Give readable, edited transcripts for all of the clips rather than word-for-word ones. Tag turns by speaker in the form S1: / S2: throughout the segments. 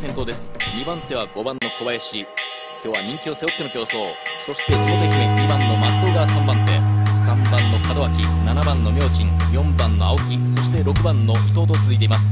S1: 先頭です。2番手は5番の小林。今日は人気を背負っての競争。そして地元愛媛2番の松尾が3番手、3番の門脇、7番の明珍、4番の青木、そして6番の伊藤と続いています。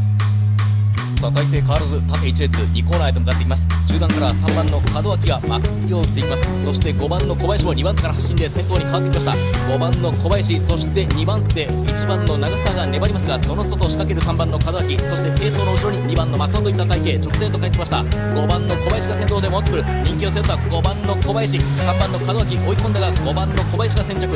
S1: さあ体勢変わらず縦1列2コーナーへと向かっていきます。中段から3番の門脇が幕を打っていきます。そして5番の小林も2番手から発進で先頭に変わってきました。5番の小林、そして2番手1番の長澤が粘りますが、その外仕掛ける3番の門脇、そして並走の後ろに2番の松尾といった体型、直線と帰ってきました。5番の小林が先頭で戻ってくる。人気を背負った5番の小林、3番の門脇追い込んだが5番の小林が先着。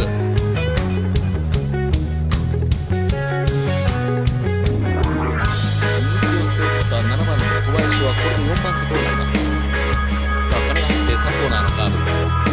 S1: 7番の小林はこれで4番手となります。さあ金が入って3コーナーのカーブ、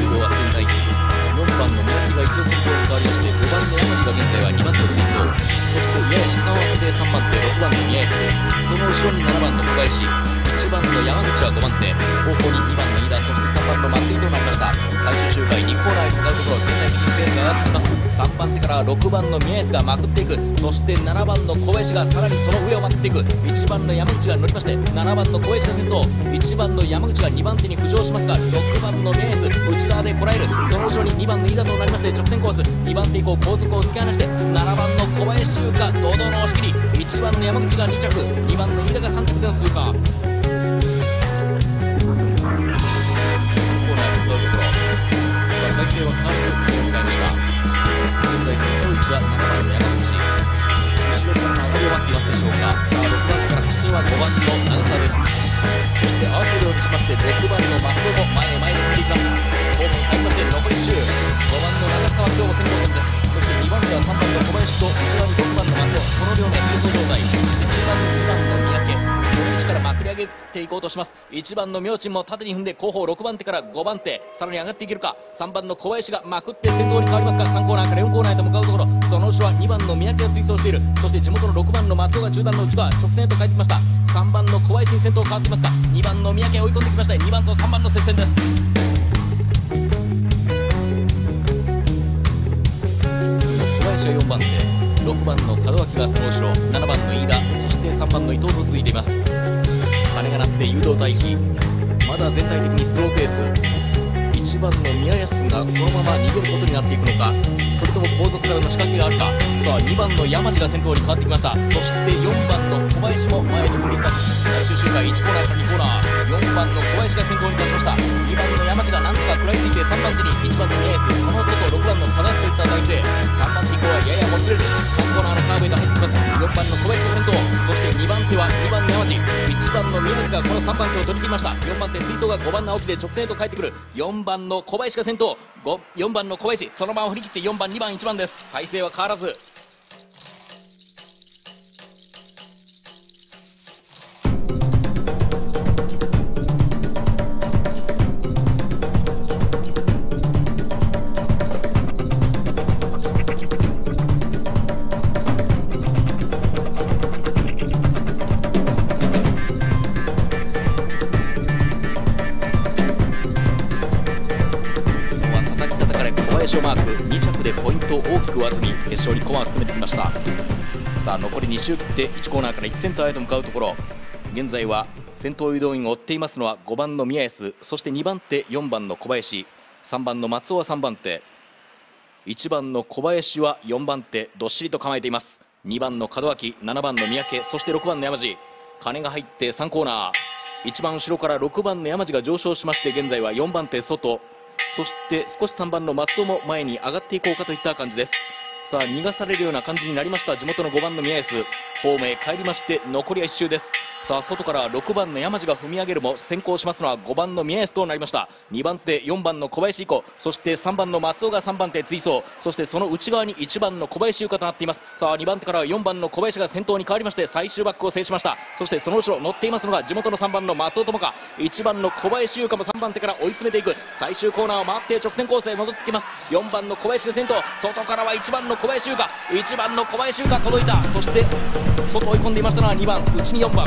S1: 誘導はすでに待機。4番の宮城が一度先頭に変わりまして、5番の山路が現在は2番手を追走。そしてやや車間を当てて3番手、6番の宮城、その後ろに7番の小林、1番の山口は5番手、後方に2番の飯田、そして3番の松井となりました。最終周回2コーナーへ向かうところ、全体的にペースが上がってきます。3番手から6番の宮安がまくっていく。そして7番の小林がさらにその上をまくっていく。1番の山口が乗りまして、7番の小林が先頭、1番の山口が2番手に浮上しますが、6番の宮安内側でこらえる。その後ろに2番の飯田となりまして、直線コース2番手以降後続を突き放して、7番の小林優香堂々の押し切り。1番の山口が2着、2番の飯田が3着での通過。体勢は変わらず迎えました。現在先頭位置は7番の山口、後ろからの上がりを待っていますでしょうか。さあ6番から発進は5番の長澤です。そして合わせるようにしまして6番の松尾も前へ前へ進んでいきます。ホームに入りまして残り1周、5番の長澤今日も先頭です。そして2番手は3番の小林と内側に6番の松尾、この両名並走状態。1番2番の三宅、この位置からまくり上げていこうとします。1番の明珍も縦に踏んで後方6番手から5番手、さらに上がっていけるか。3番の小林がまくって先頭に変わりますが、3コーナーから4コーナーへと向かうところ、その後ろは2番の三宅が追走している。そして地元の6番の松尾が中段の内側直線へと帰ってきました。3番の小林に先頭変わっていますが、2番の三宅追い込んできました。2番と3番の接戦です。小林は4番手、6番の門脇がその後ろ、7番の飯田、そして3番の伊藤と続いています。鐘が鳴って誘導待機、まだ全体的にスローペース。1番の宮安がこのまま逃げることになっていくのか、それとも後続からの仕掛けがあるか。さあ2番の山路が先頭に変わってきました。そして4番の小林も前に踏んでいきます。最終周回1コーナーから2コーナー、4番の小林が先頭に立ちました。2番の山路がなんとか食らいついて3番手に1番の宮安、その外6番の田中といった体勢。3番手以降はややもつれる。3コーナーのカーブへと入ってきます。4番の小林が先頭、そして2番手は2番の山路、1番の宮安がこの3番手を取り切りました。4番手追走が5番の青木で直線へと帰ってくる。4番の小林が先頭、4番の小林そのまま振り切って4番2番1番です。体勢は変わらず。マーク2着でポイントを大きく上積み、決勝に駒を進めてきました。さあ残り2周切って1コーナーから1センターへと向かうところ、現在は先頭誘導員を追っていますのは5番の宮安、そして2番手4番の小林、3番の松尾は3番手、1番の小林は4番手、どっしりと構えています。2番の門脇、7番の三宅、そして6番の山路。鐘が入って3コーナー、一番後ろから6番の山路が上昇しまして、現在は4番手外、そして少し3番の松尾も前に上がっていこうかといった感じです。さあ逃がされるような感じになりました。地元の5番の宮安、ホームへ帰りまして残りは1周です。さあ外から6番の山路が踏み上げるも先行しますのは5番の宮安となりました。2番手4番の小林以降、そして3番の松尾が3番手追走、そしてその内側に1番の小林優香となっています。さあ2番手から4番の小林が先頭に変わりまして最終バックを制しました。そしてその後ろ乗っていますのが地元の3番の松尾智香、1番の小林優香も3番手から追い詰めていく。最終コーナーを回って直線コースへ戻ってきます。4番の小林が先頭、外からは1番の小林優香、1番の小林優香届いた。そして外追い込んでいましたのは2番内に4番、